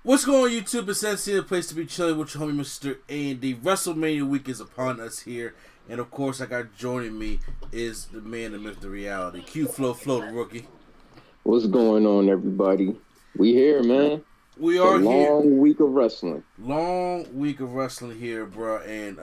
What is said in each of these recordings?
What's going on, YouTube? It's Sensei, a place to be chilling with your homie, Mr. A&D. WrestleMania week is upon us here. And, of course, I got joining me is the man, the myth, the reality. Q-Flow, the rookie. What's going on, everybody? We here, man. We are here. Long week of wrestling. Long week of wrestling here, bro. And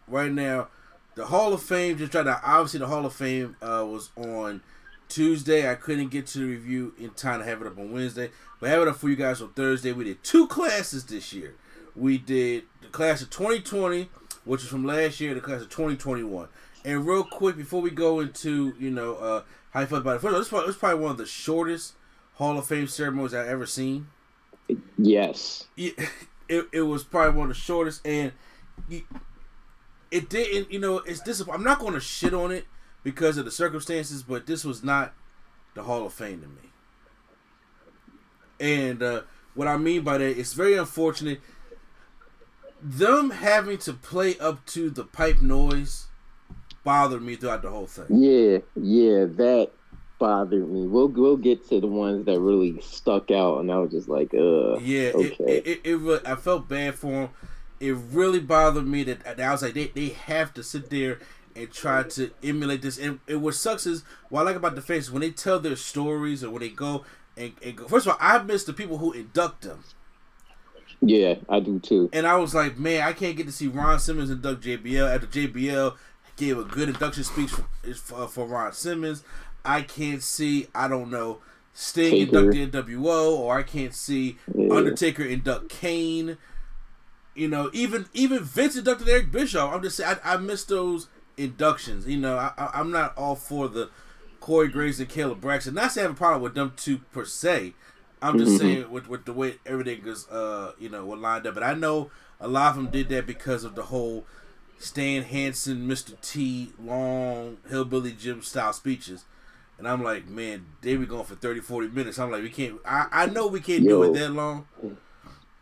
right now, the Hall of Fame, obviously the Hall of Fame was on Tuesday. I couldn't get to the review in time to have it up on Wednesday. But I have it up for you guys on Thursday. We did two classes this year. We did the class of 2020, which is from last year, and the class of 2021. And real quick, before we go into, how you felt about it. First of all, this was probably one of the shortest Hall of Fame ceremonies I've ever seen. Yes. It was probably one of the shortest, and it didn't, it's disappointing. I'm not going to shit on it because of the circumstances, but this was not the Hall of Fame to me. And what I mean by that, it's very unfortunate. Them having to play up to the pipe noise bothered me throughout the whole thing. Yeah, that bothered me. We'll get to the ones that really stuck out, and I was just like, yeah, okay. It really, I felt bad for them. It really bothered me that I was like, they have to sit there and try to emulate this. And what sucks is, what I like about the fans, when they tell their stories or when they go and go. First of all, I miss the people who induct them. Yeah, I do too. And I was like, man, I can't get to see Ron Simmons induct JBL after JBL gave a good induction speech for Ron Simmons. I can't see, I don't know, Sting induct the NWO, or I can't see Undertaker induct Kane. Even Vince inducted Eric Bischoff. I'm just saying, I miss those inductions. I'm not all for the Corey Graves and Caleb Braxton. Not saying I have a problem with them two per se. I'm just saying with the way everything was, was lined up. But I know a lot of them did that because of the whole Stan Hansen, Mr. T, long Hillbilly Jim style speeches. And I'm like, man, they be going for 30, 40 minutes. I'm like, we can't. I know we can't do it that long.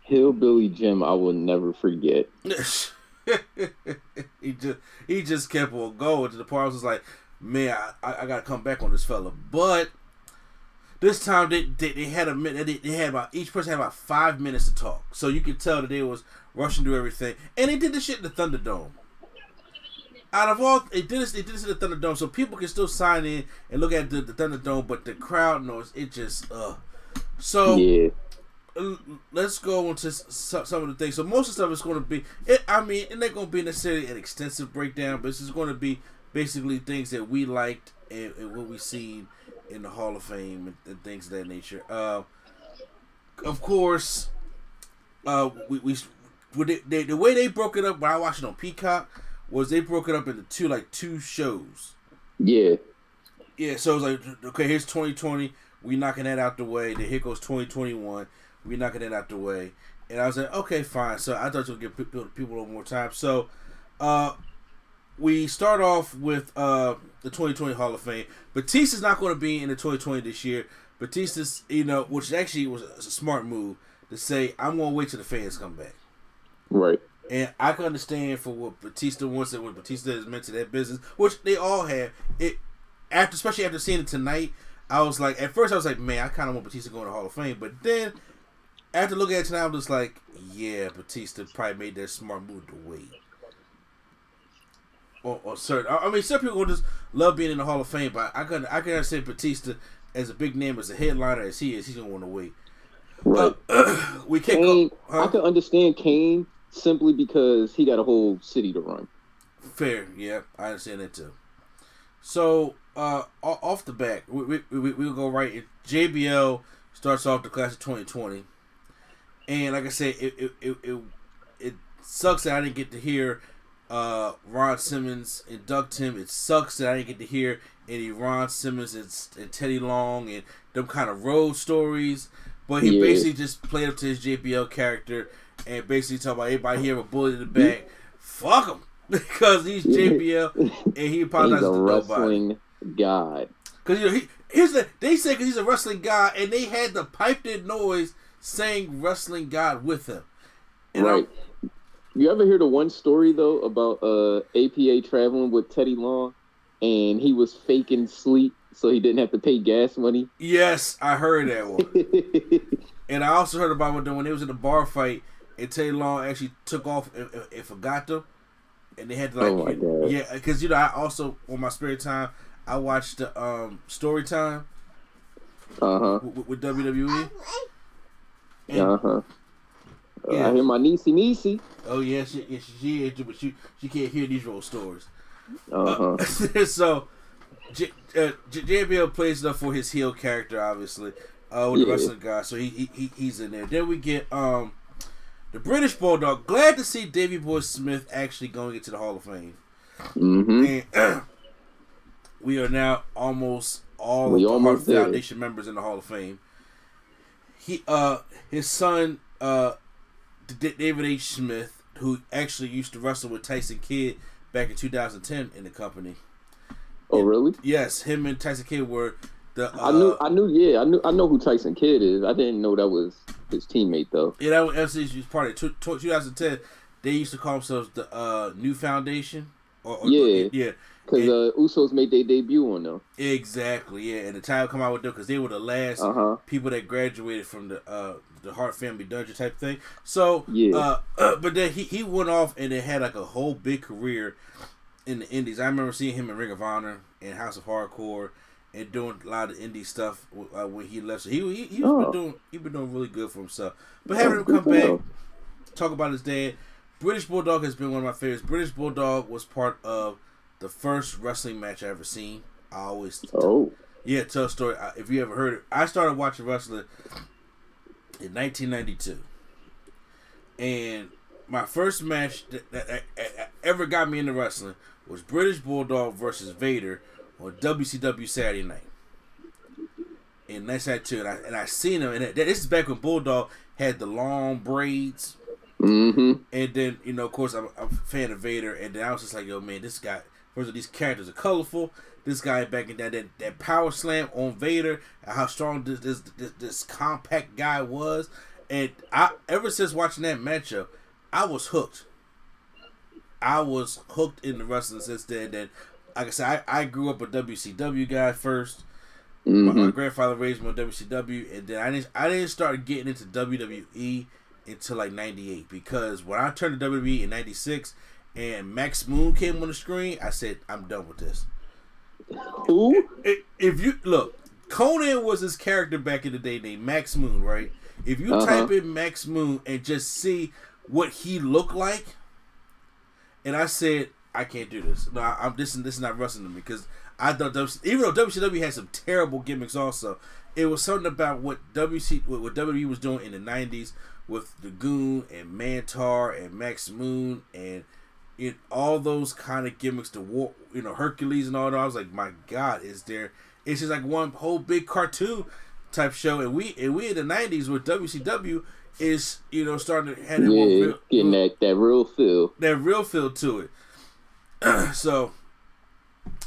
Hillbilly Jim, I will never forget. he just kept on going to the part. I was like, man, I gotta come back on this fella. But this time they had a minute. They had each person had about 5 minutes to talk, so you could tell that they was rushing through everything. And they did this shit in the Thunderdome. Out of all, they did this in the Thunderdome, so people can still sign in and look at the Thunderdome, but the crowd noise, it just So yeah. Let's go into some of the things. So most of the stuff is going to be, it's not going to be necessarily an extensive breakdown, but this is going to be basically things that we liked and what we seen in the Hall of Fame and things of that nature. Of course, the way they broke it up when I watched it on Peacock was they broke it up into two shows. Yeah. Yeah, so it was like, okay, here's 2020, we knocking that out the way. Then here goes 2021, we knocking that out the way. And I was like, okay, fine. So I thought you would give people a little more time. So we start off with the 2020 Hall of Fame. Batista's not going to be in the 2020 this year. Batista's, which actually was a smart move to say, I'm going to wait till the fans come back. Right. And I can understand for what Batista wants and what Batista is meant to that business, which they all have. Especially after seeing it tonight, I was like, at first I was like, man, I kind of want Batista going to the Hall of Fame. But then, after looking at it tonight, I'm just like, yeah, Batista probably made that smart move to wait. Or certain, some people just love being in the Hall of Fame, but I can understand Batista as a big name, as a headliner as he is, he's gonna want to wait. Right. We can't go. I can understand Kane simply because he got a whole city to run. Fair, yeah, I understand that too. So off the back, we'll go right in. JBL starts off the class of 2020, and like I said, it sucks that I didn't get to hear Ron Simmons induct him. It sucks that I didn't get to hear any Ron Simmons and Teddy Long and them kind of road stories. But he basically just played up to his JBL character and basically talked about everybody here with a bullet in the back. Fuck him, because he's JBL and he apologizes to nobody. He's a wrestling god. Because they say because he's a wrestling god, and they had the piped in noise saying wrestling god with him. And right. You ever hear the one story though about APA traveling with Teddy Long, and he was faking sleep so he didn't have to pay gas money? Yes, I heard that one. And I also heard about when they was in the bar fight, and Teddy Long actually took off and forgot them, and they had to like, oh my God. yeah, because I also on my spare time I watched the Story Time with WWE. Yeah. I hear my niecey. Oh yeah, she is, but she can't hear these roll stories. So JBL plays enough for his heel character, obviously, with the wrestling guy. So he's in there. Then we get the British Bulldog. Glad to see Davey Boy Smith actually going into the Hall of Fame. And we are now almost all of the Hart Foundation members in the Hall of Fame. His son, David H. Smith, who actually used to wrestle with Tyson Kidd back in 2010 in the company. Oh, really? Yes, him and Tyson Kidd were the. I know who Tyson Kidd is. I didn't know that was his teammate though. Yeah, that was FC's part of 2010. They used to call themselves the New Foundation. Yeah. Because Usos made their debut on them. Exactly, yeah. And the title come out with them because they were the last people that graduated from the Hart Family Dungeon type thing. So, but then he went off and then had like a whole big career in the Indies. I remember seeing him in Ring of Honor and House of Hardcore and doing a lot of indie stuff when he left. So he's been doing really good for himself. But having him come back, talk about his dad. British Bulldog has been one of my favorites. British Bulldog was part of the first wrestling match I ever seen. I always tell a story. If you ever heard it, I started watching wrestling in 1992, and my first match that ever got me into wrestling was British Bulldog versus Vader on WCW Saturday Night in 1992, and I seen him. And this is back when Bulldog had the long braids. And then of course, I'm a fan of Vader, and then I was just like, yo, man, this guy. First of all, these characters are colorful. This guy back in that power slam on Vader, and how strong this compact guy was, and ever since watching that matchup, I was hooked. I was hooked in the wrestling since then. Then, like I said, I grew up a WCW guy first. My grandfather raised me on WCW, and then I didn't start getting into WWE until like '98, because when I turned to WWE in '96. And Max Moon came on the screen, I said, I'm done with this. Who? If you look, Conan was his character back in the day named Max Moon, right? If you type in Max Moon and just see what he looked like, and I said, I can't do this. No, this is not wrestling to me, because I thought even though WCW had some terrible gimmicks also, it was something about what WWE was doing in the 90s with the Goon and Mantar and Max Moon and all those kind of gimmicks, the war, Hercules and all that. I was like, my God, it's just like one whole big cartoon type show, and we in the 90s with WCW is starting to have getting that real feel to it. So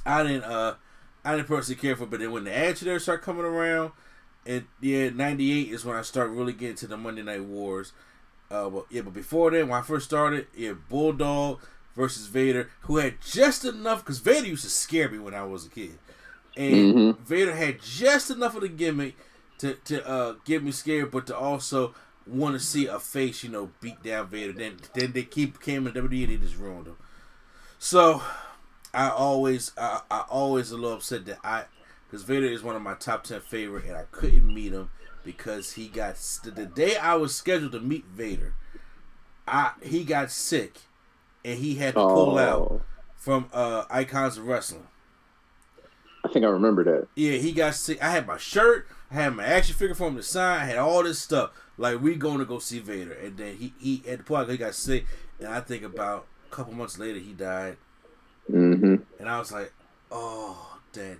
I didn't personally care for it, but then when the Attitude Era started coming around, and 98 is when I started really getting to the Monday Night Wars. But before then, when I first started, Bulldog versus Vader, who had just enough, because Vader used to scare me when I was a kid, and Vader had just enough of the gimmick to get me scared, but to also want to see a face, beat down Vader. Then they came in WWE and they just ruined him. So I always a little upset that because Vader is one of my top 10 favorite, and I couldn't meet him because he got the day I was scheduled to meet Vader, he got sick. And he had to pull out from Icons of Wrestling. I think I remember that. Yeah, he got sick. I had my shirt. I had my action figure for him to sign. I had all this stuff. Like, we going to go see Vader. And then he had to pull out because he got sick. And I think about a couple months later, he died. And I was like, oh, that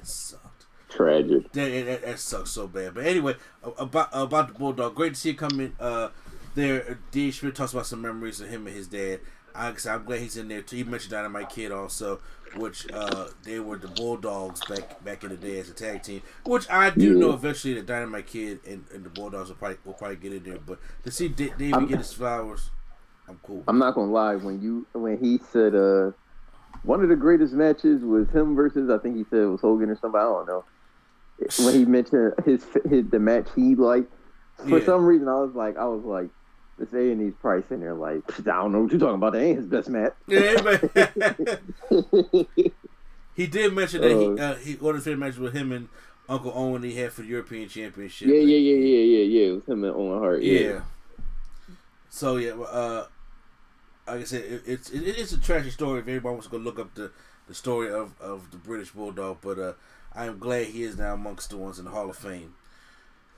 sucked. Tragic. That sucked so bad. But anyway, about the Bulldog. Great to see him come in. There, D. Schmidt talks about some memories of him and his dad. I'm glad he's in there too. He mentioned Dynamite Kid also, which they were the Bulldogs back in the day as a tag team. Which I do know eventually that Dynamite Kid and the Bulldogs will probably get in there. But to see Davey get his flowers, I'm cool. I'm not gonna lie, when he said one of the greatest matches was him versus, I think he said it was Hogan or somebody. I don't know. when he mentioned the match he liked. For some reason, I was like, this A&E's probably sitting there like, I don't know what you're talking about. That ain't his best match. Yeah, he did mention that he ordered a match with him and Uncle Owen he had for the European Championship. Yeah. It was him and Owen Hart. Yeah. So like I said, it's a tragic story. If anybody wants to go look up the story of the British Bulldog, but I am glad he is now amongst the ones in the Hall of Fame.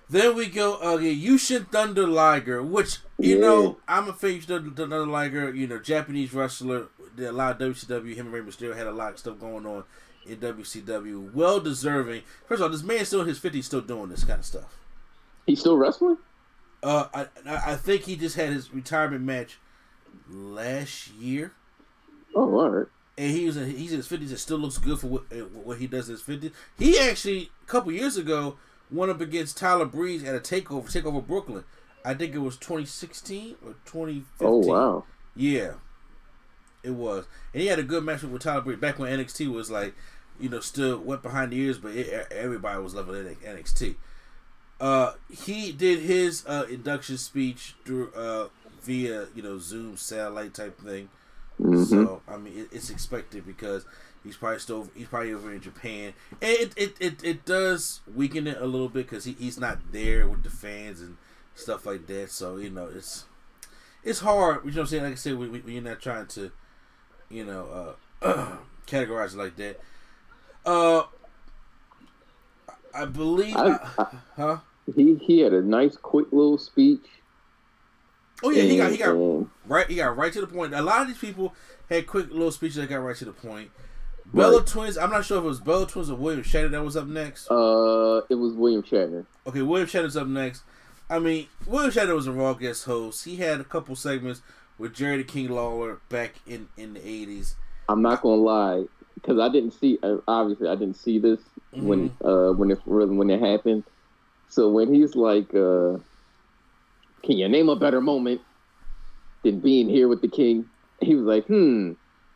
Then we go Yushin Thunder Liger, which you know I'm a fan of Thunder Liger. You know, Japanese wrestler, did a lot of WCW. Him and Rey Mysterio had a lot of stuff going on in WCW. Well deserving. First of all, this man still in his 50s, still doing this kind of stuff. He's still wrestling? I think he just had his retirement match last year. Oh, all right. And he's in his 50s. It still looks good for what he does in his 50s. He actually a couple years ago went up against Tyler Breeze at a takeover Brooklyn. I think it was 2016 or 2015. Oh wow! Yeah, it was, and he had a good match with Tyler Breeze back when NXT was like, you know, still went behind the ears, but everybody was loving NXT. He did his induction speech through via Zoom satellite type thing. Mm-hmm. So I mean, it's expected because he's probably over in Japan, and it does weaken it a little bit because he's not there with the fans and stuff like that. So it's hard. You know what I'm saying? Like I said, when you're not trying to categorize it like that. I believe. He had a nice, quick little speech. Oh yeah, he got right to the point. A lot of these people had quick little speeches that got right to the point. Bella Twins, I'm not sure if it was Bella Twins or William Shatner that was up next. It was William Shatner. Okay, William Shatner's up next. I mean, William Shatner was a Raw guest host. He had a couple segments with Jerry the King Lawler back in the 80s. I'm not gonna lie, because I didn't see this when it happened. So when he's like, "Can you name a better moment than being here with the King?" He was like,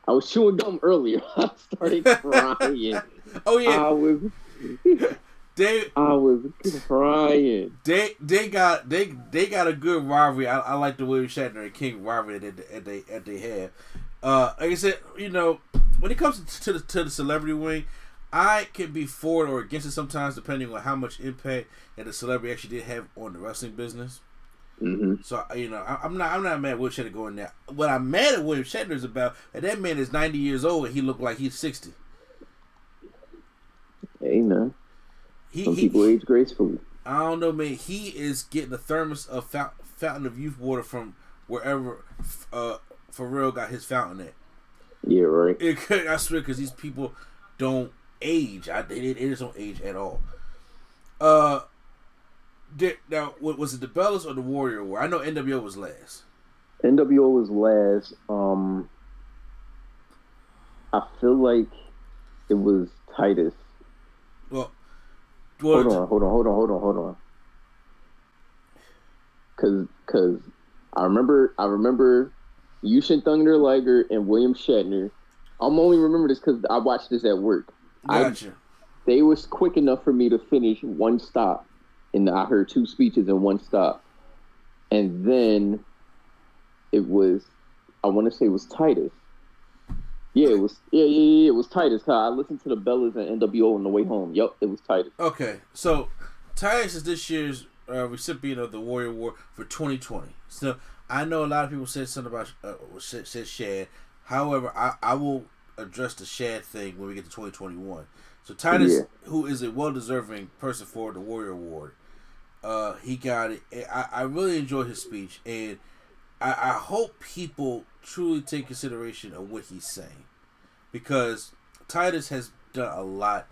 I was chewing gum earlier. I started crying. Oh yeah, I was crying. They got a good rivalry. I like the William Shatner and King rivalry that they have. Like I said, when it comes to the celebrity wing, I can be for it or against it sometimes, depending on how much impact that the celebrity actually did have on the wrestling business. Mm-hmm. So I'm not mad at William Shatner going there. What I'm mad at William Shatner is about that man is 90 years old and he looked like he's 60. Hey man, some people age gracefully. I don't know, man. He is getting a thermos of fountain of youth water from wherever Pharrell got his fountain at. Yeah, right. I swear, because these people don't age. They just don't age at all. Now, was it the Bellas or the Warrior War? I know NWO was last. NWO was last. I feel like it was Titus. Well, hold on. Cause I remember Yushin Thunder Liger and William Shatner. I'm only remember this because I watched this at work. Gotcha. They was quick enough for me to finish one stop. And I heard two speeches in one stop. And then it was, I want to say it was Titus. Yeah, it was Titus. I listened to the Bellas and NWO on the way home. Yep, it was Titus. Okay, so Titus is this year's recipient of the Warrior Award for 2020. So I know a lot of people said something about said Shad. However, I will address the Shad thing when we get to 2021. So Titus, who is a well-deserving person for the Warrior Award, he got it. I really enjoyed his speech, and I hope people truly take consideration of what he's saying, because Titus has done a lot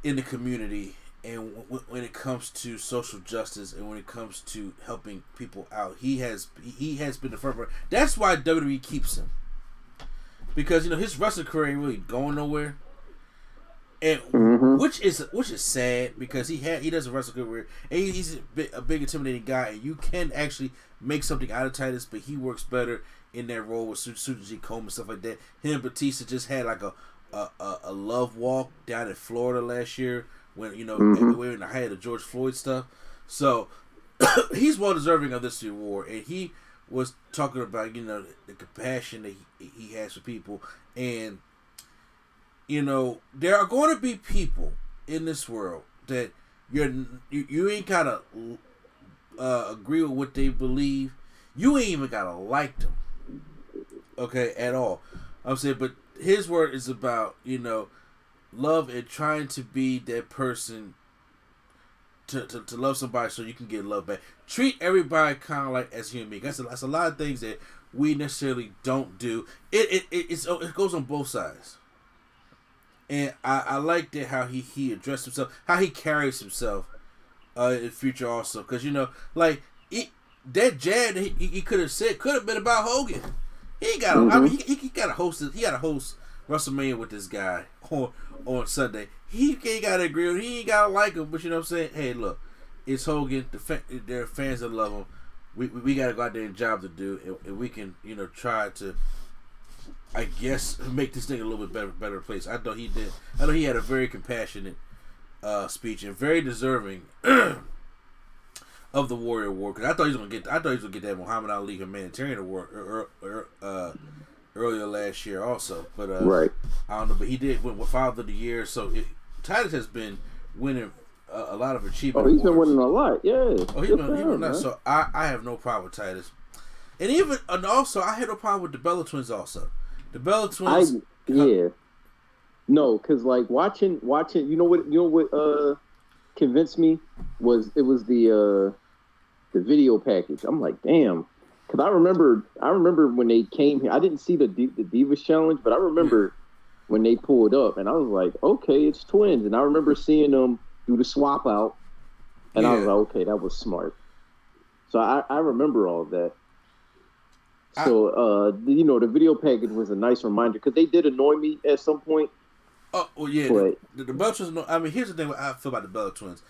in the community, and when it comes to social justice and when it comes to helping people out, he has been the front runner. That's why WWE keeps him, because his wrestling career ain't really going nowhere. And which is sad, because he does a wrestling career and he's a big intimidating guy, and you can actually make something out of Titus, but he works better in that role with Susan G. Komen and stuff like that. Him and Batista just had like a love walk down in Florida last year when we're in the height of the George Floyd stuff. So he's well deserving of this award, and he was talking about the compassion that he has for people, and there are going to be people in this world that you ain't gotta agree with what they believe. You ain't even gotta like them, okay, at all. I'm saying, but his word is about love and trying to be that person to love somebody so you can get love back. Treat everybody kind of like as human beings. That's a lot of things that we necessarily don't do. It goes on both sides. And I liked it how he addressed himself, how he carries himself in the future also. Because, that jab that he could have said could have been about Hogan. He got he got to host WrestleMania with this guy on Sunday. He ain't got to agree with him. He ain't got to like him. But you know what I'm saying? Hey, look, it's Hogan. There are fans that love him. We got to go out there and job to do. And we can, try to, I guess, make this thing a little bit better place. I thought he did. I know he had a very compassionate speech and very deserving of the Warrior Award, because I thought he was gonna get that Muhammad Ali Humanitarian Award earlier last year also. But right, I don't know. But he did win with Father of the Year. So Titus has been winning a lot of achievement. Oh, he's awards. Been winning a lot. Yeah. Oh, he's been nice. So I have no problem with Titus. And also I had no problem with the Bella Twins also. The Bella Twins. No, because watching, you know what convinced me was the video package. I'm like, damn, because I remember when they came here. I didn't see the Divas Challenge, but I remember when they pulled up, and I was like, okay, it's twins. And I remember seeing them do the swap out, and I was like, okay, that was smart. So I remember all of that. So the video package was a nice reminder, because they did annoy me at some point. Oh, well, yeah. But the Bella Twins, I mean, here's the thing I feel about the Bella Twins.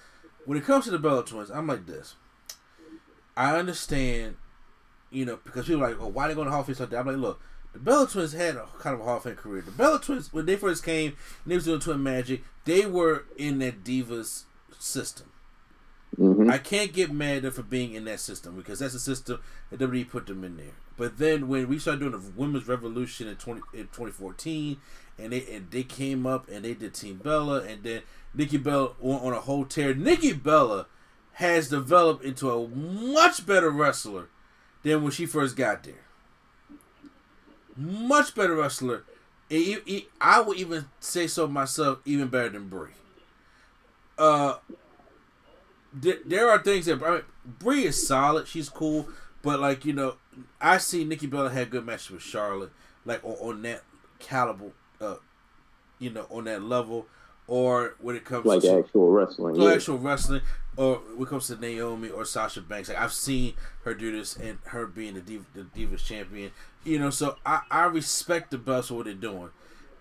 When it comes to the Bella Twins, I'm like this. I understand, because people are like, oh, why they going to Hall of Fame like that? I'm like, look, the Bella Twins had a kind of a Hall of Fame career. The Bella Twins, when they first came, and they was doing Twin Magic, they were in that Divas system. Mm-hmm. I can't get mad at them for being in that system, because that's a system that WWE put them in there. But then when we started doing the Women's Revolution in 2014, and they came up and they did Team Bella, and then Nikki Bella on a whole tear. Nikki Bella has developed into a much better wrestler than when she first got there. Much better wrestler. I would even say so myself, even better than Brie. There are things that Brie is solid. She's cool, but I see Nikki Bella had good matches with Charlotte, on that caliber, on that level, or when it comes to actual wrestling, actual wrestling, or when it comes to Naomi or Sasha Banks. I've seen her do this, and her being the Divas champion. So I respect the belts for what they're doing.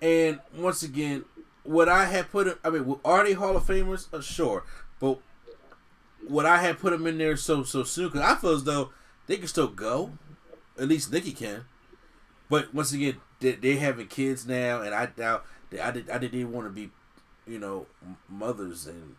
And once again, what I had put, are they Hall of Famers? Sure, but what I had put them in there so soon, because I feel as though they can still go. At least Nikki can. But once again, they having kids now, and I doubt that I didn't want to be, mothers and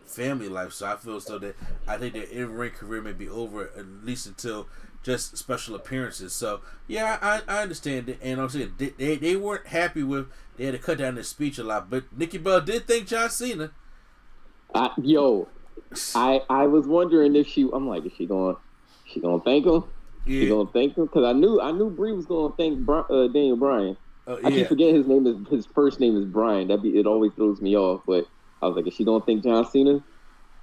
family life. So I feel as though that I think their in-ring career may be over, at least until just special appearances. So yeah, I understand it, and I'm saying they weren't happy with. They had to cut down their speech a lot, but Nikki Bella did thank John Cena. I was wondering if I'm like, is she gonna thank him? Yeah. She gonna thank him? Because I knew Brie was gonna thank Daniel Bryan. I keep forgetting his first name is Brian. It always throws me off. But I was like, is she gonna thank John Cena?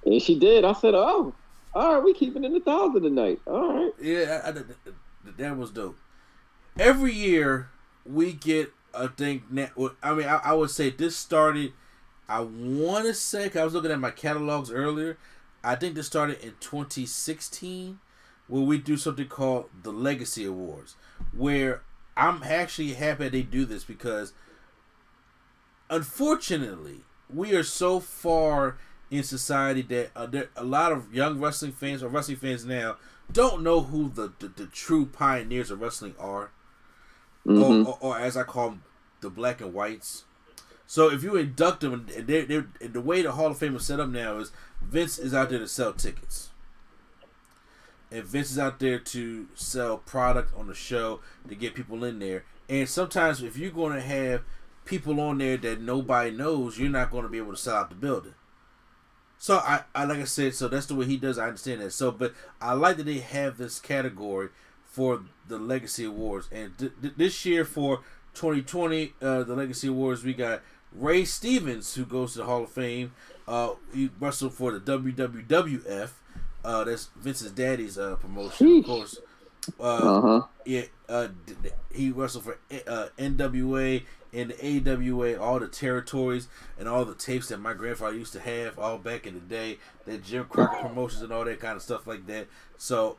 And she did. I said, oh, all right, we keeping it in 1,000 tonight. All right. Yeah, that was dope. Every year we get a thing. I would say this started. I want to say, 'cause I was looking at my catalogs earlier. I think this started in 2016, where we do something called the Legacy Awards, where I'm actually happy they do this, because unfortunately we are so far in society that a lot of young wrestling fans or wrestling fans now don't know who the true pioneers of wrestling are, or as I call them, the black and whites. So if you induct them, and the way the Hall of Fame is set up now is Vince is out there to sell tickets. And Vince is out there to sell product on the show to get people in there. And sometimes if you're going to have people on there that nobody knows, you're not going to be able to sell out the building. So I like I said, so that's the way he does. I understand that. So, but I like that they have this category for the Legacy Awards. And this year for 2020, the Legacy Awards, we got Ray Stevens, who goes to the Hall of Fame. He wrestled for the WWF. That's Vince's daddy's promotion, of course. He wrestled for NWA and the AWA, all the territories and all the tapes that my grandfather used to have all back in the day, that Jim Crockett promotions and all that kind of stuff like that. So,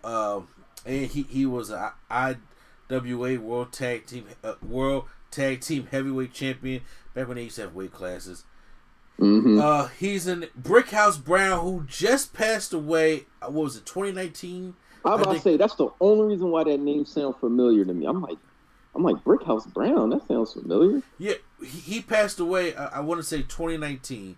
and he was a IWA World Tag Team Heavyweight Champion back when they used to have weight classes. He's in Brickhouse Brown, who just passed away. What was it, 2019? I was about to say that's the only reason why that name sounds familiar to me. I'm like Brickhouse Brown. That sounds familiar. Yeah, he passed away. I want to say 2019,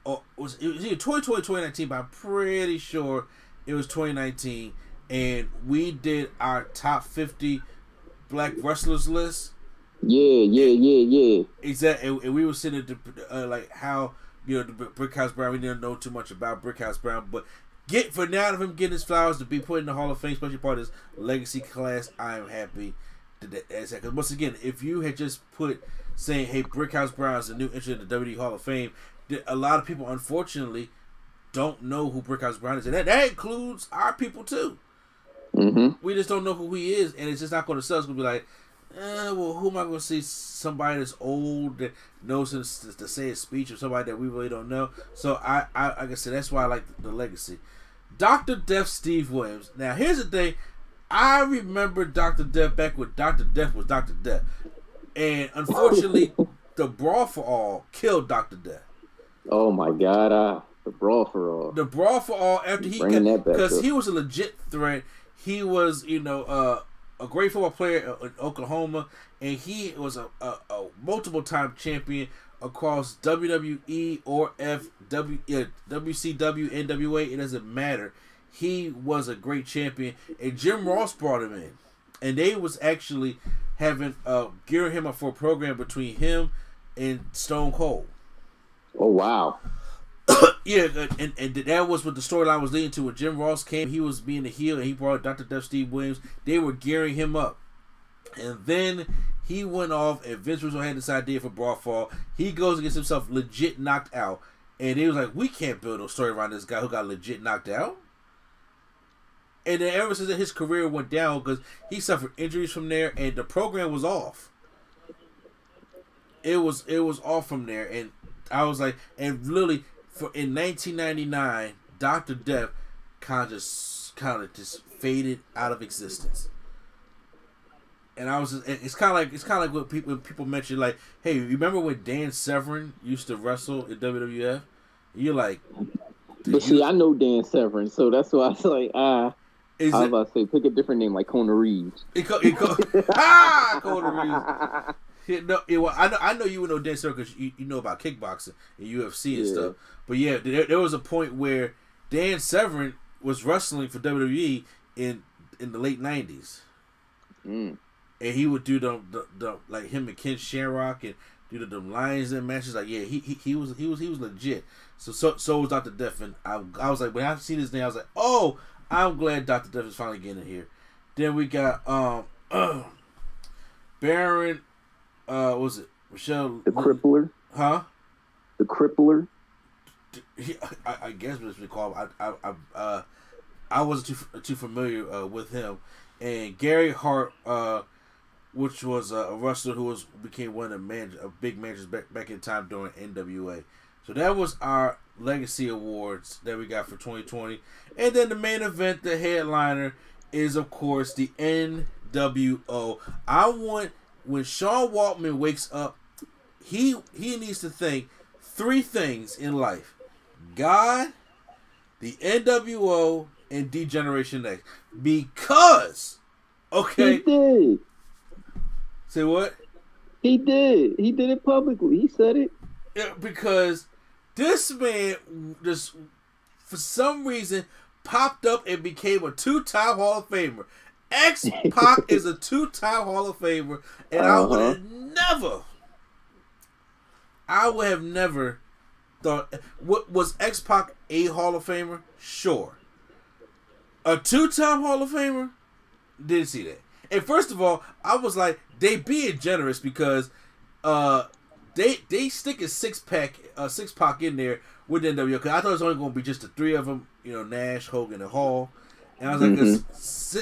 or it was either 2020 or 2019, but I'm pretty sure it was 2019. And we did our top 50 black wrestlers list. Yeah. Exactly, and we were sitting at the, like how the Brickhouse Brown. We didn't know too much about Brickhouse Brown, but for now of him getting his flowers to be put in the Hall of Fame, especially part of his legacy class, I am happy that that's that. Because once again, if you had just put saying, "Hey, Brickhouse Brown is a new entry in the WWE Hall of Fame," a lot of people unfortunately don't know who Brickhouse Brown is, and that includes our people too. We just don't know who he is, and it's just not going to sell. It's going to be like, well, who am I going to see? Somebody that's old that knows to say a speech, or somebody that we really don't know. So I like I said, that's why I like the legacy. Dr. Death Steve Williams. Now here's the thing, I remember Dr. Death back when Dr. Death was Dr. Death, and unfortunately, the Brawl for All killed Dr. Death. Oh my God, the Brawl for All. The Brawl for All after he got, because he was a legit threat. He was, a great football player in Oklahoma, and he was a multiple-time champion across WWE or WCW, NWA. It doesn't matter. He was a great champion, and Jim Ross brought him in, and they was actually having gearing him up for a program between him and Stone Cold. Oh wow. Yeah, and that was what the storyline was leading to. When Jim Ross came, he was being the heel, and he brought Dr. Death Steve Williams. They were gearing him up. And then he went off, and Vince Russo had this idea for Brawl Fall. He goes and gets himself legit knocked out. And they was like, we can't build a story around this guy who got legit knocked out. And then ever since his career went down, because he suffered injuries from there, and the program was off. It was off from there. And I was like, and literally, in 1999, Dr. Death kind of just faded out of existence. And I was just, it's kind of like when people mention, like, hey, you remember when Dan Severn used to wrestle in WWF? You're like, but see, I know Dan Severn, so that's why I was like, I was about to say, pick a different name like Kona Reeves. Kona Reeves. Well, I know you would know Dan Severn because you know about kickboxing and UFC and stuff. But yeah, there was a point where Dan Severn was wrestling for WWE in the late 90s. And he would do the like him and Ken Shamrock and do the Lions Den matches. Like, yeah, he was legit. So was Dr. Death, and I was like, when I seen his name, I was like, oh, I'm glad Dr. Death is finally getting in here. Then we got Baron. What was it Michelle? The Crippler? Huh? The Crippler? I guess what it's been called. I wasn't too familiar with him. And Gary Hart, which was a wrestler who became one of the big managers back in time during NWA. So that was our Legacy Awards that we got for 2020. And then the main event, the headliner, is of course the NWO. I want, when Sean Waltman wakes up, he needs to think 3 things in life: God, the NWO, and D-Generation X. Because, okay. He did. Say what? He did. He did it publicly. He said it. Yeah, because this man just, for some reason, popped up and became a 2-time Hall of Famer. X-Pac is a 2-time Hall of Famer, and I would have never thought. What was X-Pac a Hall of Famer? Sure. A 2-time Hall of Famer? Didn't see that. And first of all, I was like, they being generous because they stick a six-pack in there with the NWO. Because I thought it was only going to be just the three of them, Nash, Hogan, and Hall. And I was like, because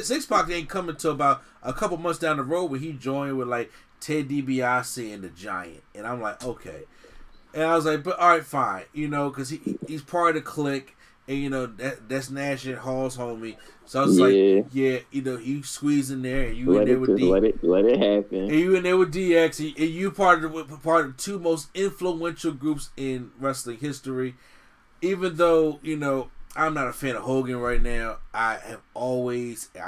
Six-Pac ain't coming until about a couple months down the road when he joined with like Ted DiBiase and the Giant. And I'm like, okay. And I was like, but all right, fine, because he's part of the clique. And that's Nash and Hall's homie. So I was like, yeah, you squeeze in there, and you in there with DX. Let it happen. And you in there with DX, and you part of the two most influential groups in wrestling history. Even though I'm not a fan of Hogan right now, I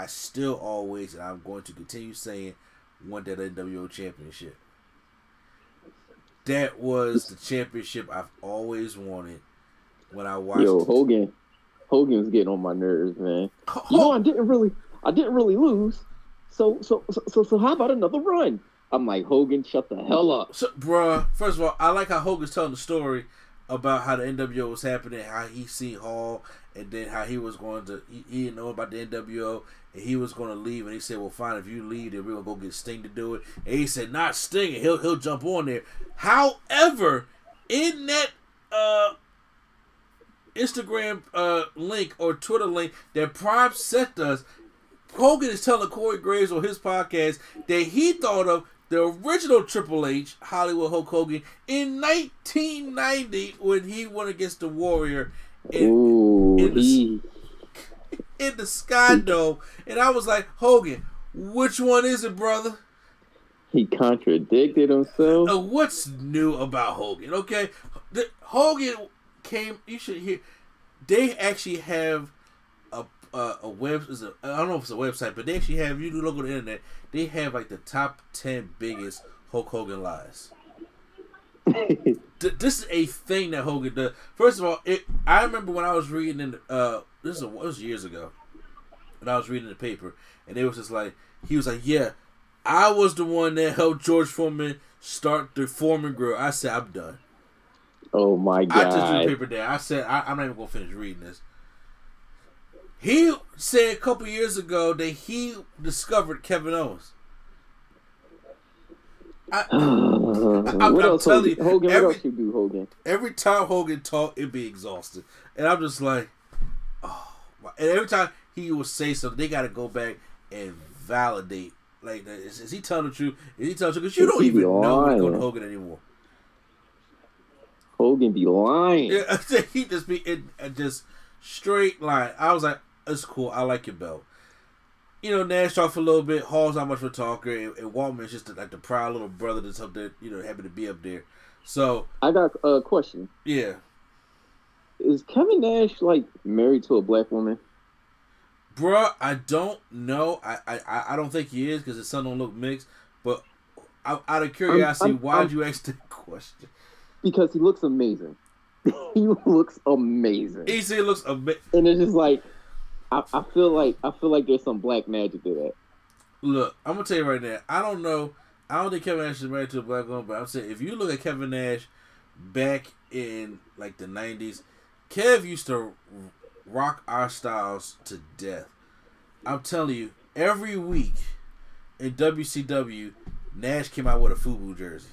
still always, and I'm going to continue saying, want that NWO championship. That was the championship I've always wanted. When I watched Hogan's getting on my nerves, man. I didn't really lose. So how about another run? I'm like, Hogan, shut the hell up. So, bruh, first of all, I like how Hogan's telling the story about how the NWO was happening, how he seen Hall, and then how he was going to, he didn't know about the NWO, and he was going to leave, and he said, well, fine, if you leave, then we're going to go get Sting to do it. And he said, not Sting, and he'll jump on there. However, in that Instagram link or Twitter link that Prime sent us, Hogan is telling Corey Graves on his podcast that he thought of the original Triple H, Hollywood Hulk Hogan, in 1990 when he went against the Warrior in the Sky Dome. And I was like, Hogan, which one is it, brother? He contradicted himself. What's new about Hogan? Okay, Hogan came. You should hear. They actually have a web. I don't know if it's a website, but they actually have. You look on the internet. They have like the top 10 biggest Hulk Hogan lies. This is a thing that Hogan does. First of all, I remember when I was reading in this was years ago, when I was reading the paper, and it was just like he was like, yeah, I was the one that helped George Foreman start the Foreman Grill. I said, I'm done. Oh my God. I just threw the paper down. I said, I'm not even going to finish reading this. He said a couple years ago that he discovered Kevin Owens. What else, Hogan? What else you do, Hogan? Every time Hogan talked, it'd be exhausted. And I'm just like, oh. And every time he would say something, they got to go back and validate. Like, is he telling the truth? Is he telling the truth? Because you don't even know what's going to Hogan anymore. Hogan be lying. Yeah, he just be just straight lying. I was like, it's cool. I like your belt. Nash talked for a little bit. Hall's not much of a talker, and Waltman's just like the proud little brother that's up there. Happy to be up there. So I got a question. Yeah, is Kevin Nash like married to a black woman? Bruh, I don't know. I don't think he is because his son don't look mixed. But out of curiosity, why'd you ask that question? Because he looks amazing. He looks amazing. He looks amazing, and it's just like I feel like there's some black magic to that. Look, I'm gonna tell you right now. I don't know. I don't think Kevin Nash is married to a black woman, but I'm saying if you look at Kevin Nash back in like the 90s, Kev used to rock our styles to death. I'm telling you, every week in WCW, Nash came out with a FUBU jersey.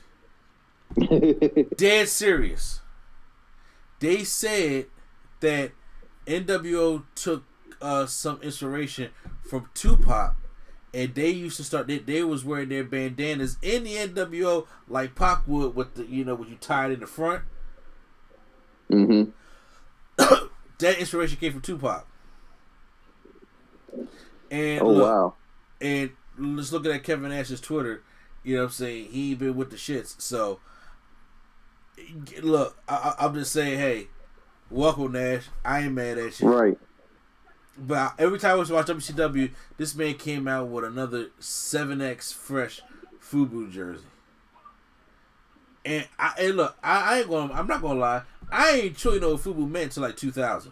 Dead serious. They said that NWO took some inspiration from Tupac, and they used to start. They was wearing their bandanas in the NWO like Pac would with the when you tie it in the front. Mm-hmm. That inspiration came from Tupac. And wow. And let's look at Kevin Nash's Twitter. You know what I'm saying? He been with the shits. So look, I'm just saying, hey, welcome Nash. I ain't mad at you. Right. But every time I was watching WCW, this man came out with another 7X fresh FUBU jersey. And look, I'm not gonna lie. I ain't truly know what FUBU meant until like 2000.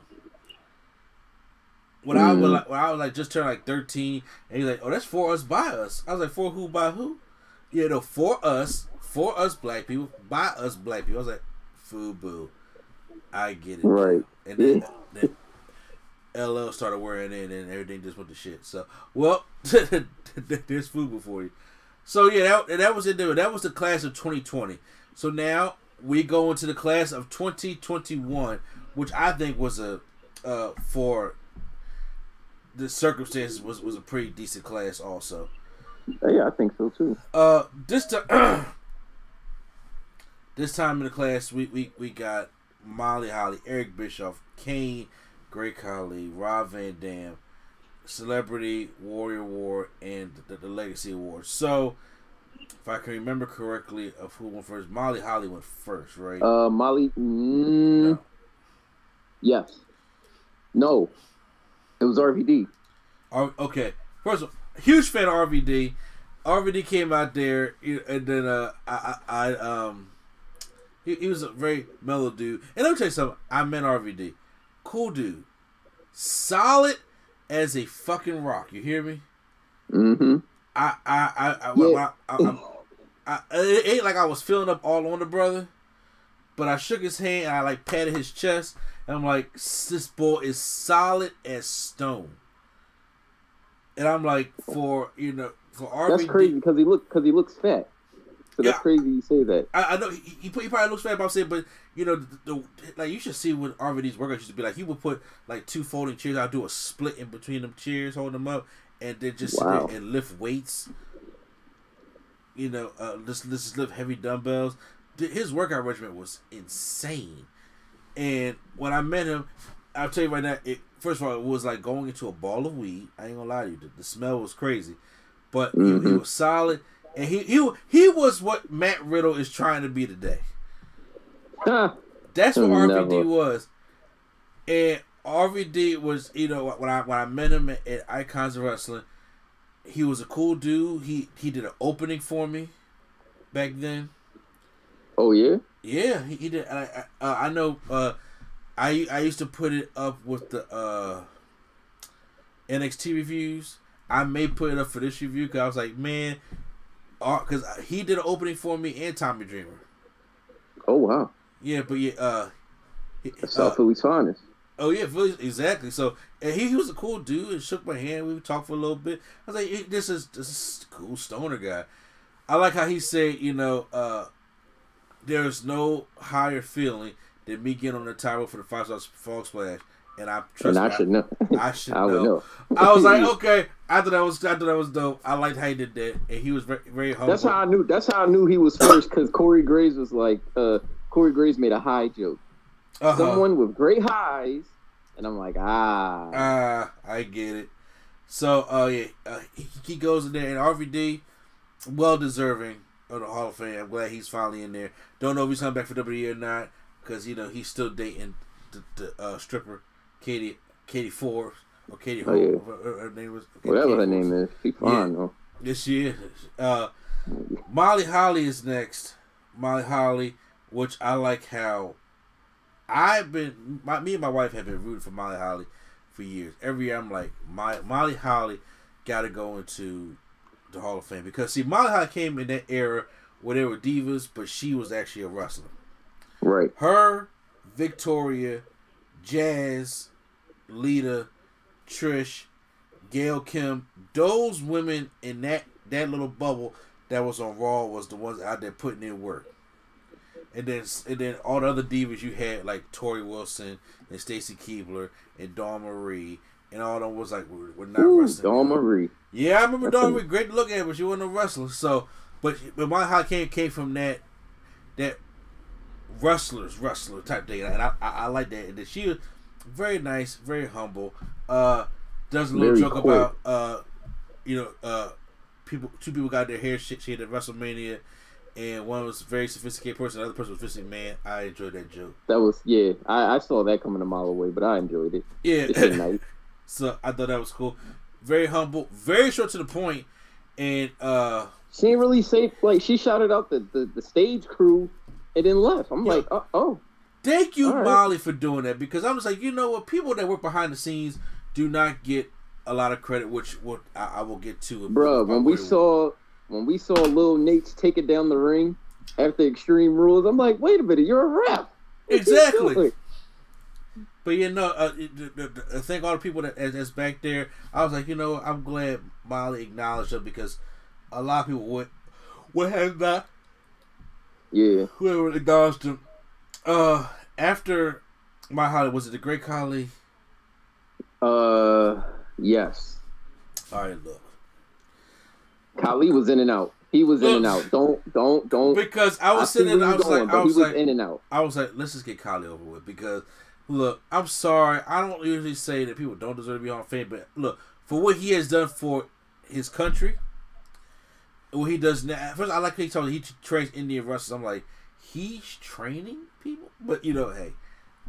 When I was like just turned like 13, and he's like, "Oh, that's for us by us." I was like, "For who by who?" Yeah, no, for us black people, by us black people. I was like, FUBU. I get it. Right. And then LL started wearing it, and everything just went to shit. So, well, there's FUBU for you. So yeah, that was it. That was the class of 2020. So now we go into the class of 2021, which I think was for the circumstances was a pretty decent class also. Yeah, I think so too. This time in the class we got Molly Holly, Eric Bischoff, Kane, Great Khali, Rob Van Dam, Celebrity Warrior Award, and the Legacy Award. So, if I can remember correctly of who went first, Molly Holly went first, right? Molly. No. Yes. No. It was RVD. Okay. First of all, huge fan of RVD. RVD came out there, and then he was a very mellow dude. And let me tell you something. I met RVD. Cool dude. Solid as a fucking rock. You hear me? Mm-hmm. It ain't like I was filling up all on the brother, but I shook his hand and I like patted his chest, and I'm like, this boy is solid as stone. And I'm like, for RVD, that's crazy because he looks fat. So that's crazy you say that. I know he probably looks fat, but I'm saying, but like you should see what RVD's workouts used to be like. He would put like 2 folding chairs. I'll do a split in between them chairs, hold them up, and then just sit there and lift weights. Just lift heavy dumbbells. His workout regimen was insane. And when I met him, I'll tell you right now, first of all, it was like going into a ball of weed. I ain't gonna lie to you. The smell was crazy. But he was solid. And he was what Matt Riddle is trying to be today. That's what RVD was. And RVD was, when I met him at Icons of Wrestling, he was a cool dude. He did an opening for me back then. Oh yeah? Yeah, he did. I know. I used to put it up with the NXT reviews. I may put it up for this review because I was like, man, because he did an opening for me and Tommy Dreamer. Oh wow. Yeah, but yeah, South Philly's finest. Oh yeah, Philly, exactly. So and he was a cool dude and shook my hand. We talked for a little bit. I was like, this is a cool stoner guy. I like how he said, there's no higher feeling than me getting on the title for the 5-star Fog Splash, and I trust. And I should know. I should I would know. I was like, okay. I thought that was dope. I liked how he did that, and he was very, very humble. That's how I knew he was first because Corey Graves was like, Corey Graves made a high joke. Someone with great highs, and I'm like, I get it. So, he goes in there, and RVD, well deserving of the Hall of Fame. I'm glad he's finally in there. Don't know if he's coming back for WWE or not, because he's still dating the stripper Katie Forbes or Katie Hope. Her name was whatever her name is. She's fine though. Yes, she is. Molly Holly is next. Molly Holly, which I like how me and my wife have been rooting for Molly Holly for years. Every year I'm like, Molly Holly got to go into the Hall of Fame because see, Molly Holly came in that era where they were divas, but she was actually a wrestler. Right. Her, Victoria, Jazz, Lita, Trish, Gail Kim, those women in that little bubble that was on Raw was the ones out there putting in work. And then all the other divas you had like Tori Wilson and Stacy Keibler and Dawn Marie and all them was like we're not wrestling. Dawn Marie. Yeah, I remember Dawn Marie. Great to look at, but she wasn't a wrestler. So, but my high came from that wrestler type thing, and I like that. And then she was very nice, very humble. Does a little joke about two people got their hair shit at WrestleMania. And one was a very sophisticated person, the other person was physically man. I enjoyed that joke. That was, I saw that coming a mile away, but I enjoyed it. Yeah. It's nice. So I thought that was cool. Very humble, very short to the point, and she didn't really say, like, she shouted out the stage crew and then left. I'm like, oh. Thank you, right. Molly, for doing that, because I was like, you know what? People that work behind the scenes do not get a lot of credit, which I will get to. Bro, when we saw Lil Nate's take it down the ring after Extreme Rules, I'm like, wait a minute, you're a ref. Exactly. But thank all the people that's back there. I was like, you know, I'm glad Molly acknowledged them, because a lot of people would have not. Yeah. Whoever acknowledged them. After my Holly, was it the Great Khali? Yes. All right, look. Khali was in and out. He was in and out. Don't. Because I was sitting there, I was like, in and out. I was like, let's just get Khali over with, because look, I'm sorry, I don't usually say that people don't deserve to be Hall of Fame, but look, for what he has done for his country, what he does now. First, I like how he told me he trains Indian wrestlers. I'm like, he's training people, but you know, hey,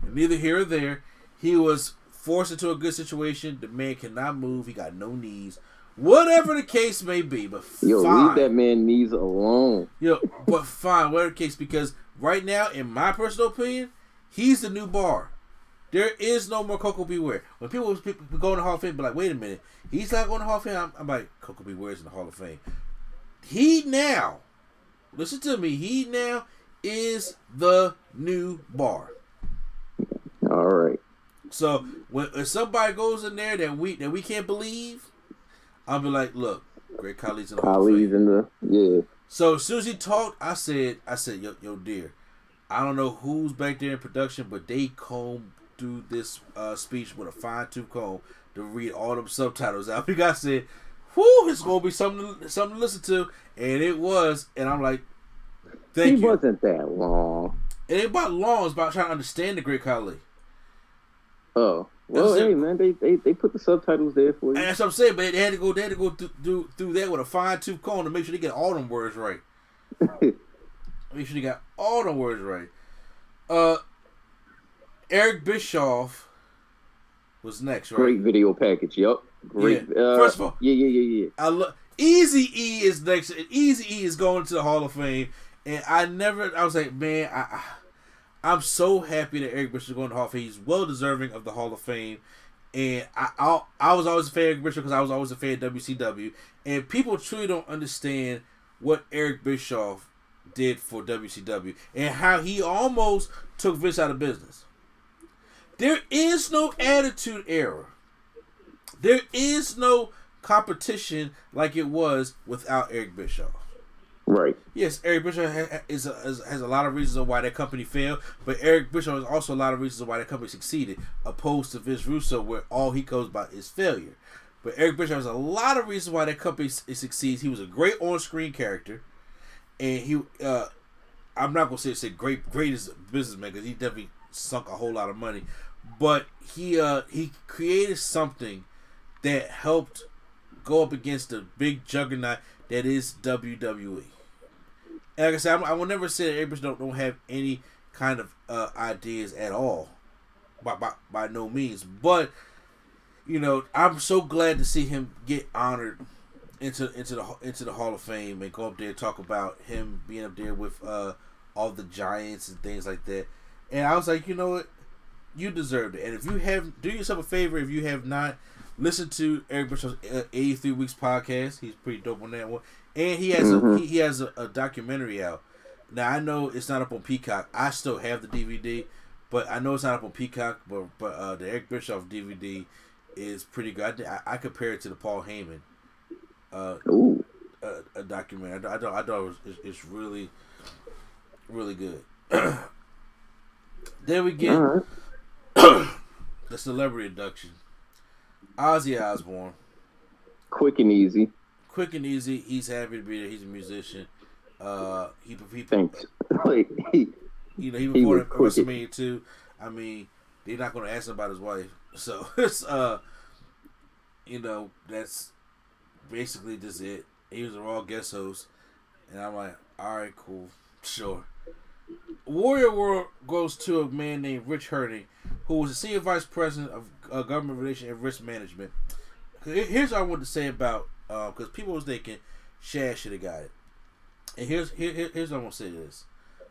neither here or there. He was forced into a good situation. The man cannot move. He got no knees. Whatever the case may be, but fine. Leave that man knees alone. But fine, whatever the case, because right now, in my personal opinion, he's the new bar. There is no more Coco Beware. When people go in the Hall of Fame, be like, wait a minute, he's not going to the Hall of Fame. I'm like, Coco Beware's in the Hall of Fame. He now, listen to me, he now is the new bar. All right. So if somebody goes in there that we can't believe, I'll be like, look, Great Khali's in the Hall of Fame. Khali's in the, yeah. So as soon as he talked, I said, yo, dear, I don't know who's back there in production, but they combed through this speech with a fine-tooth comb to read all them subtitles out. Because I said, whoo, it's gonna be something to listen to, and it was. And I'm like, thank you. It wasn't that long. It ain't about long. It's about trying to understand the Great Khali. Oh, well, hey man, they put the subtitles there for you. And that's what I'm saying. But they had to go through that with a fine-tooth comb to make sure they get all them words right. Make sure they got all them words right. Eric Bischoff was next, right? Great video package. Yup. Great. Yeah. First of all, yeah. I love Easy E is next. Easy E is going to the Hall of Fame, and I was like, man, I'm so happy that Eric Bischoff is going to the Hall of Fame. He's well deserving of the Hall of Fame, and I was always a fan of Eric Bischoff because I was always a fan of WCW, and people truly don't understand what Eric Bischoff did for WCW and how he almost took Vince out of business. There is no Attitude Era. There is no competition like it was without Eric Bischoff. Right. Yes, Eric Bischoff has a lot of reasons why that company failed, but Eric Bischoff has also a lot of reasons why that company succeeded, opposed to Vince Russo, where all he goes about is failure. But Eric Bischoff has a lot of reasons why that company succeeds. He was a great on-screen character, and he, I'm not going to say greatest businessman, because he definitely sunk a whole lot of money, but he created something that helped go up against the big juggernaut that is WWE. And like I said, I will never say that Eric Bischoff don't have any kind of ideas at all, by no means. But you know, I'm so glad to see him get honored into the Hall of Fame and go up there and talk about him being up there with all the giants and things like that. And I was like, you know what, you deserved it. And if you have, do yourself a favor if you have not. Listen to Eric Bischoff's 83 Weeks podcast. He's pretty dope on that one. And he has he has a documentary out. Now, I know it's not up on Peacock. I still have the DVD, but I know it's not up on Peacock. But the Eric Bischoff DVD is pretty good. I compare it to the Paul Heyman a documentary. I thought it's really, really good. Then we get the celebrity induction. Ozzy Osbourne. Quick and easy. He's happy to be there. He's a musician. He Thanks. he performed at WrestleMania 2. I mean, they're not going to ask him about his wife, so it's you know, that's basically just it. He was a Raw guest host, and I'm like, all right, cool, sure. Warrior World goes to a man named Rich Herding, who was the senior vice president of government relations and risk management. Here's what I wanted to say about, because people was thinking Shad should have got it. And here's what I want to say to this.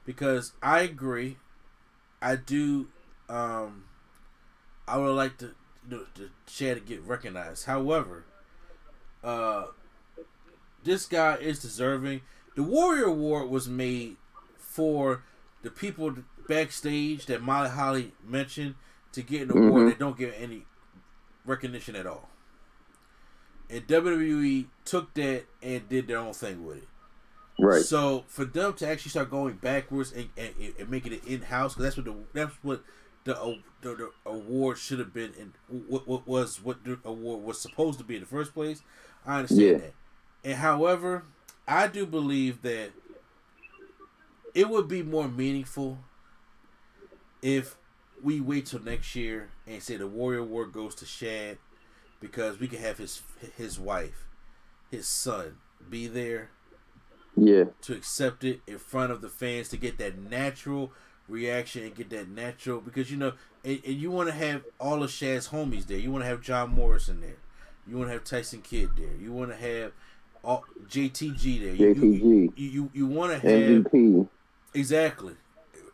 because I agree. I do. I would like to Chad to get recognized. However, this guy is deserving. The Warrior Award was made for the people backstage that Molly Holly mentioned to get an award that don't get any recognition at all. And WWE took that and did their own thing with it. Right. So for them to actually start going backwards and making it in house, because that's what the award should have been, and what the award was supposed to be in the first place. I understand that. And however, I do believe that it would be more meaningful if we wait till next year and say the Warrior Award goes to Shad, because we can have his wife, his son be there. Yeah. To accept it in front of the fans, to get that natural reaction and get that natural, because and you want to have all of Shad's homies there. You want to have John Morrison there. You want to have Tyson Kidd there. You want to have all JTG there. You want to have MVP. Exactly.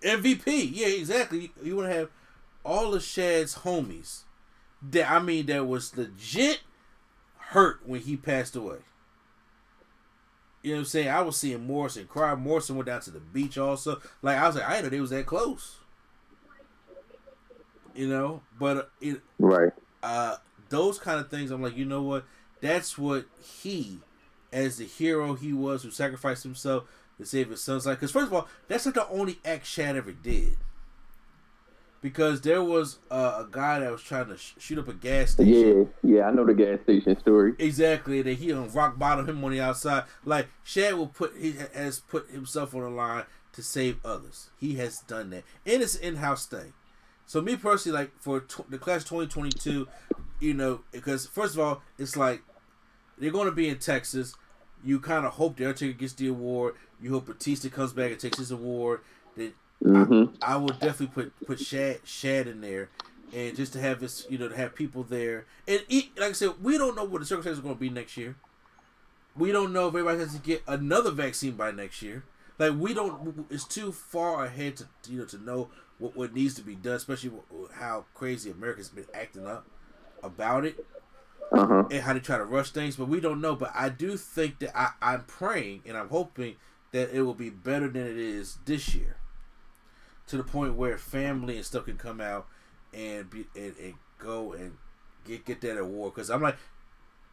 MVP. Yeah, exactly. You want to have all of Shad's homies. That was legit hurt when he passed away. You know what I'm saying? I was seeing Morrison cry. Morrison went down to the beach also. Like, I was like, I didn't know they was that close. But right. Those kind of things, I'm like, you know what? That's what he, as the hero he was, who sacrificed himself to save his son's life. Because first of all, that's not the only act Shad ever did. Because there was a guy that was trying to shoot up a gas station. Yeah, I know the gas station story. Exactly, that he rock bottom him on the outside. Like, Shad has put himself on the line to save others. He has done that, and it's an in-house thing. So me personally, like for the class 2022, because first of all, it's like they're going to be in Texas. You kind of hope the Undertaker gets the award. You hope Batista comes back and takes his award. That I would definitely put Shad in there, and just to have this, to have people there. And like I said, we don't know what the circumstances are going to be next year. We don't know if everybody has to get another vaccine by next year. Like, we don't. It's too far ahead to know what needs to be done, especially with how crazy America's been acting up about it, and how they try to rush things. But we don't know. But I do think that I'm praying and I'm hoping that it will be better than it is this year, to the point where family and stuff can come out and go and get that award. Because I'm like,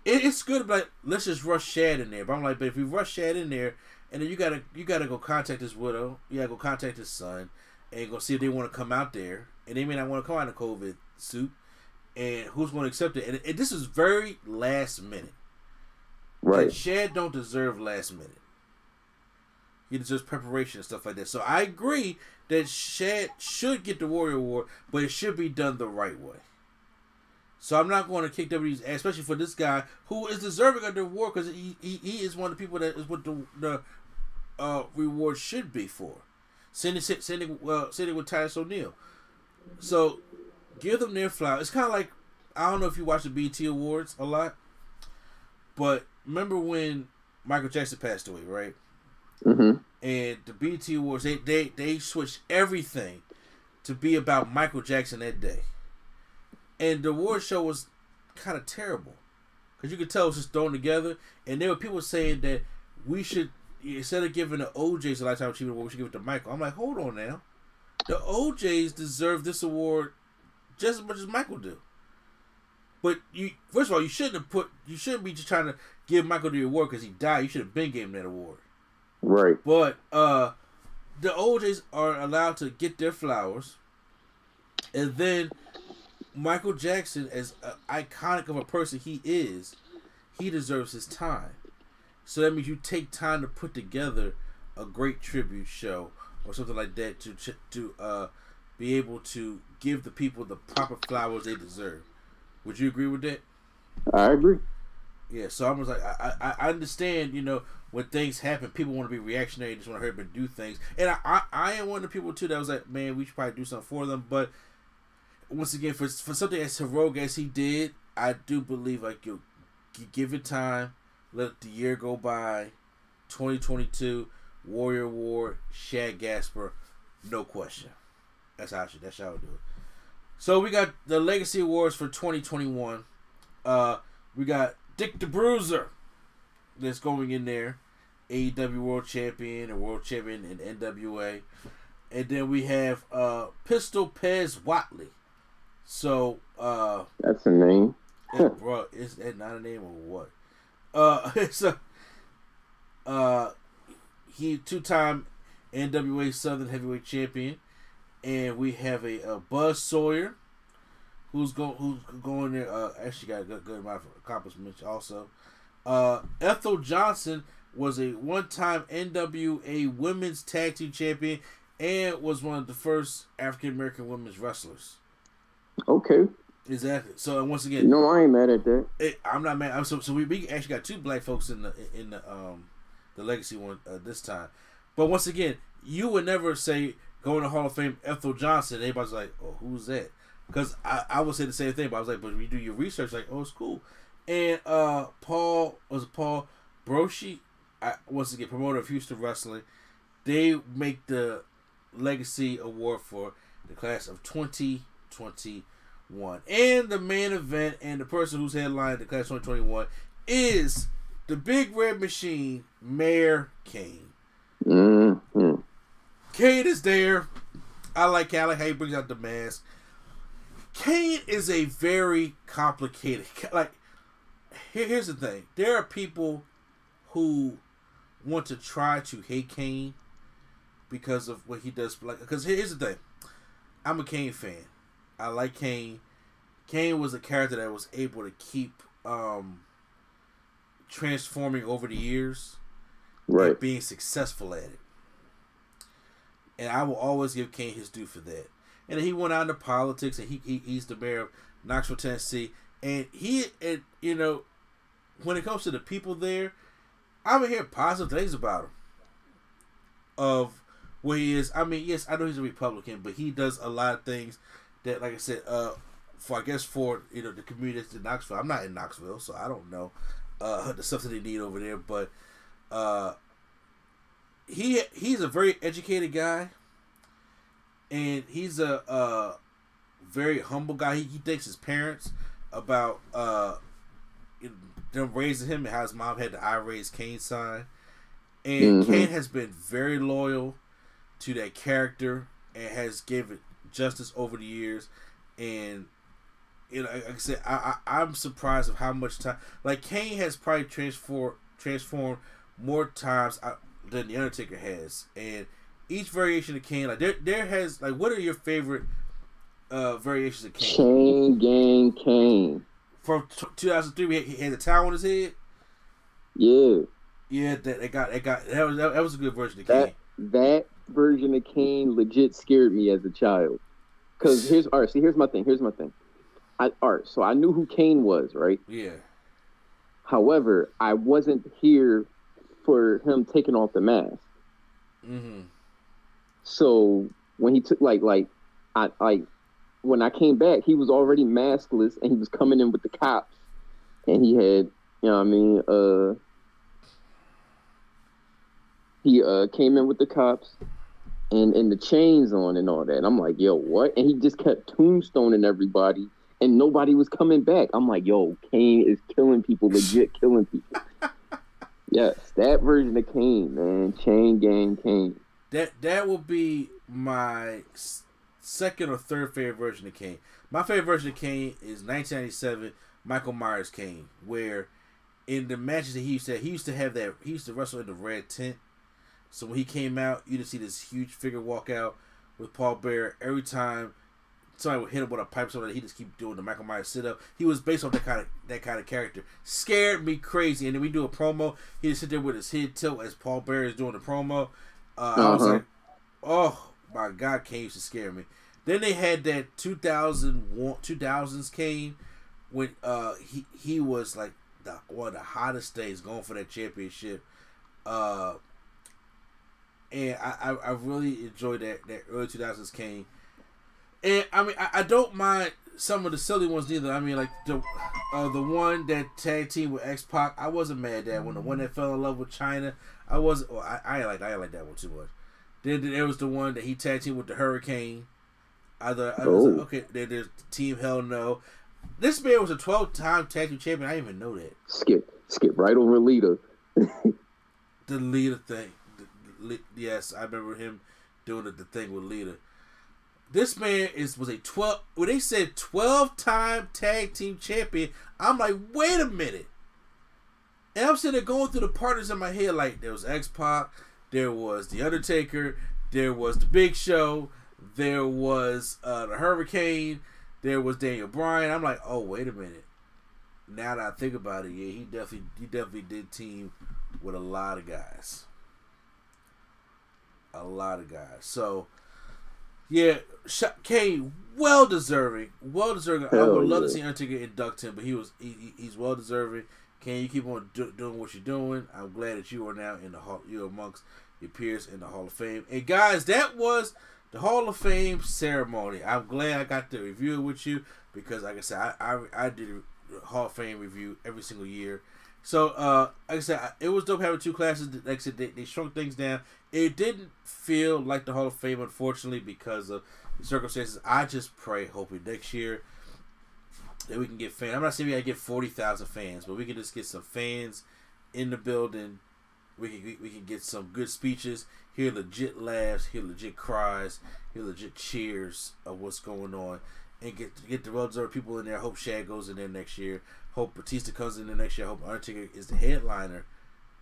it's good, but let's just rush Shad in there. But I'm like, but if we rush Shad in there, and then you gotta go contact his widow, you gotta go contact his son, and go see if they want to come out there, and they may not want to come out in a COVID suit, and who's going to accept it. And this is very last minute. Right. And Shad don't deserve last minute. He deserves preparation and stuff like that. So I agree that Shad should get the Warrior Award, but it should be done the right way. So I'm not going to kick WWE's ass, especially for this guy who is deserving of the award, because he is one of the people that is what the reward should be for. Sending with Titus O'Neil. So give them their flowers. It's kind of like, I don't know if you watch the BET Awards a lot, but remember when Michael Jackson passed away, right? And the BET Awards, they switched everything to be about Michael Jackson that day. And the award show was kind of terrible, because you could tell it was just thrown together. And there were people saying that we should, instead of giving the OJs a Lifetime Achievement Award, we should give it to Michael. I'm like, hold on now. The OJs deserve this award just as much as Michael do. But first of all, you shouldn't be just trying to give Michael the award because he died. You should have been giving him that award. Right. But the OJs are allowed to get their flowers, and then Michael Jackson, as iconic of a person he is, he deserves his time. So that means you take time to put together a great tribute show or something like that to be able to give the people the proper flowers they deserve. Would you agree with that? I agree. Yeah, so I was like, I understand, when things happen, people want to be reactionary, just want to hurry up and do things. And I am one of the people, too, that was like, man, we should probably do something for them. But once again, for something as heroic as he did, I do believe, like, you give it time, let the year go by, 2022, Warrior Award, Shad Gasper, no question. That's how I would do it. So we got the Legacy Awards for 2021. We got Dick the Bruiser that's going in there, AEW World Champion and World Champion in NWA, and then we have Pistol Pez Watley. So that's a name, bro. Is that not a name or what? It's he 2-time NWA Southern Heavyweight Champion, and we have a Buzz Sawyer, who's going there. Actually got a good amount of accomplishments also. Ethel Johnson was a 1-time NWA Women's Tag Team Champion and was one of the first African American women's wrestlers. Okay. Exactly. So once again, no, I ain't mad at that. I'm not mad. So we actually got 2 black folks in the Legacy one this time. But once again, you would never say going to Hall of Fame Ethel Johnson. Everybody's like, oh, who's that? Because I would say the same thing, but I was like, but when you do your research, like, oh, it's cool. And Paul Broshi, once again, promoter of Houston Wrestling, they make the Legacy Award for the class of 2021. And the main event and the person who's headlined the class of 2021 is the Big Red Machine, Mayor Kane. Mm-hmm. Kane is there. I like how he brings out the mask. Kane is a very complicated... Like, here's the thing. There are people who want to try to hate Kane because of what he does. Like, because here's the thing. I'm a Kane fan. I like Kane. Kane was a character that was able to keep transforming over the years, right, and being successful at it. And I will always give Kane his due for that. And he went out into politics, and he's the mayor of Knoxville, Tennessee. And you know, when it comes to the people there, I've been hearing positive things about him. Of where he is. I mean, yes, I know he's a Republican, but he does a lot of things that, like I said, for the community that's in Knoxville. I'm not in Knoxville, so I don't know the stuff that they need over there. But he's a very educated guy, and he's a very humble guy. He thanks his parents about them raising him and how his mom had the I Raise Kane sign. And Kane has been very loyal to that character and has given justice over the years. And you know, like I said, I'm surprised of how much time. Like, Kane has probably transformed more times than the Undertaker has. And each variation of Kane, like there has, like, what are your favorite variations of Kane? Chain Gang Kane. From 2003, he had the towel on his head. Yeah. Yeah, that was a good version of Kane. That version of Kane legit scared me as a child. Because here's my thing. So I knew who Kane was, right? Yeah. However, I wasn't here for him taking off the mask. Mm-hmm. So when he took when I came back, he was already maskless and he was coming in with the cops, and he had, you know what I mean, he came in with the cops and the chains on and all that. And I'm like, yo, what? And he just kept tombstoning everybody, and nobody was coming back. I'm like, yo, Kane is killing people, legit killing people. Yes, that version of Kane, man. Chain Gang Kane. That will be my second or third favorite version of Kane. My favorite version of Kane is 1997 Michael Myers Kane, where in the matches that he used to wrestle in the red tent. So when he came out, you just see this huge figure walk out with Paul Bearer. Every time somebody would hit him with a pipe, so that he just keep doing the Michael Myers sit up. He was based on that kind of character. Scared me crazy. And then we do a promo. He just sit there with his head tilt as Paul Bearer is doing the promo. I was like, oh my God, Kane used to scare me. Then they had that 2000s Kane when he was like one of the hottest days going for that championship. And I really enjoyed that early 2000s Kane. And I mean, I don't mind some of the silly ones neither. I mean, like the one that tag team with X-Pac, I wasn't mad at. When the one that fell in love with China, I wasn't. Well, I ain't like that one too much. Then there was the one that he tag team with the Hurricane. I was like, okay, there's Team Hell No. This man was a 12-time tag team champion. I didn't even know that. Skip right over Lita. The Lita thing. Yes, I remember him doing the thing with Lita. This man was a 12. When they said 12-time tag team champion, I'm like, wait a minute. And I'm sitting there going through the partners in my head, like there was X-Pac, there was the Undertaker, there was the Big Show, there was the Hurricane, there was Daniel Bryan. I'm like, oh, wait a minute. Now that I think about it, yeah, he definitely did team with a lot of guys. A lot of guys. So, yeah, Kane, well deserving. I would love to see Undertaker induct him, but he's well deserving. Kane, you keep on doing what you're doing. I'm glad that you are now in the hall. You're amongst your peers in the Hall of Fame. And guys, that was the Hall of Fame ceremony. I'm glad I got to review it with you because, like I said, I did a Hall of Fame review every single year. So, like I said, it was dope having two classes. Like I said, they shrunk things down. It didn't feel like the Hall of Fame, unfortunately, because of the circumstances. I just pray, hoping next year that we can get fans. I'm not saying we got to get 40,000 fans, but we can just get some fans in the building. We can get some good speeches, hear legit laughs, hear legit cries, hear legit cheers of what's going on, and get the well-deserved people in there. I hope Shad goes in there next year. Hope Batista comes in there next year. I hope Undertaker is the headliner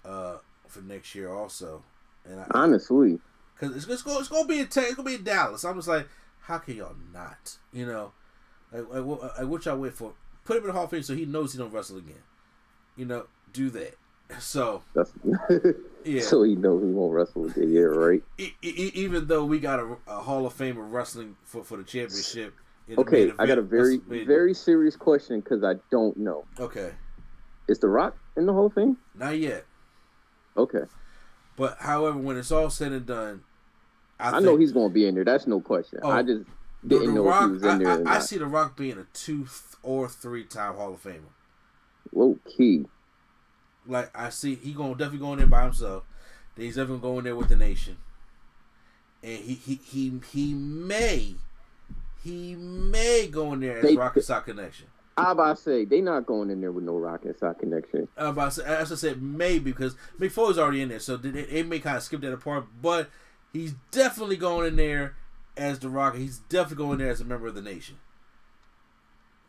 for next year also. And honestly, because it's gonna be in Dallas. I'm just like, how can y'all not? You know, like what y'all wait for? Put him in the Hall of Fame so he knows he don't wrestle again. You know, do that. So that's yeah. So he knows he won't wrestle again. Yeah, right. Even though we got a Hall of Fame of wrestling for the championship. Okay, I got a very serious question because I don't know. Okay. Is The Rock in the Hall of Fame? Not yet. Okay. But however, when it's all said and done, I know he's going to be in there. That's no question. I just didn't know if he was in there. I see The Rock being a 2 or 3-time Hall of Famer. Low key. Like I see, he definitely go in there by himself. Then he's definitely going there with the Nation, and he may go in there as Rock and Sock Connection. I about to say they not going in there with no Rock and Sock Connection. As I said, maybe because Mick Foley's already in there, so they may kind of skip that apart. But he's definitely going in there as The Rock. He's definitely going there as a member of the Nation.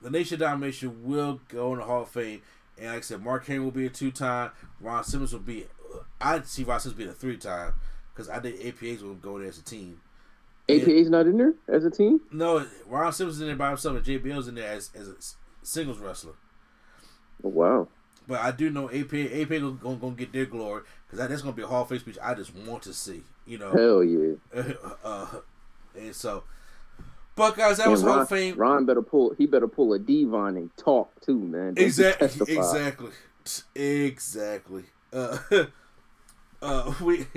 The Nation Domination will go in the Hall of Fame, and like I said, Mark Henry will be a 2-time. Ron Simmons will be. I'd see Ron Simmons being a 3-time because I think APAs will go there as a team. APA's not in there as a team? No, Ron Simmons is in there by himself, and JBL's in there as a singles wrestler. Oh, wow. But I do know APA gonna get their glory because that's gonna be a Hall of Fame speech I just want to see. You know. Hell yeah. And so, but guys, that was Hall of Fame. Ron better pull a Devon and talk too, man. Exactly. We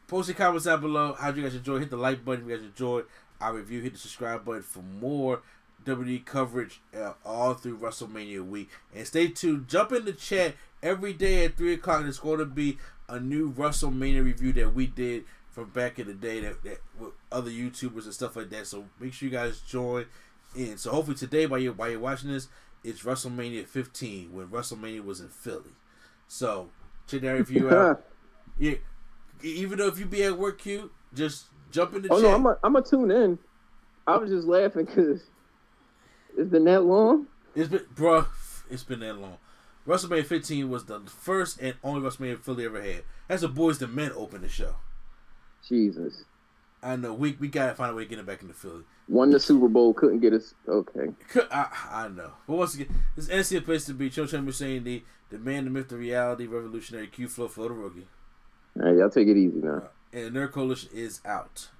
post your comments down below. How'd you guys enjoy? Hit the like button if you guys enjoyed our review. Hit the subscribe button for more WWE coverage all through WrestleMania week. And stay tuned. Jump in the chat every day at 3 o'clock. There's going to be a new WrestleMania review that we did from back in the day that with other YouTubers and stuff like that. So make sure you guys join in. So hopefully today, while you're watching this, it's WrestleMania 15 when WrestleMania was in Philly. So check that review out. Yeah, even though if you be at work, Q, just jump in the chat. Oh no, I'm a tune in. I was just laughing because it's been that long. It's been that long. WrestleMania 15 was the first and only WrestleMania Philly ever had. That's the Boys the Men opened the show. Jesus. I know. We gotta find a way to get it back into Philly. Won the Super Bowl, couldn't get us. Okay. I know. But once again, this is NCA place to be. Cho Chun saying the man, the myth, the reality, revolutionary Q Flow, Flow the Rookie. All right, y'all take it easy now. And the Nerd Coalition is out.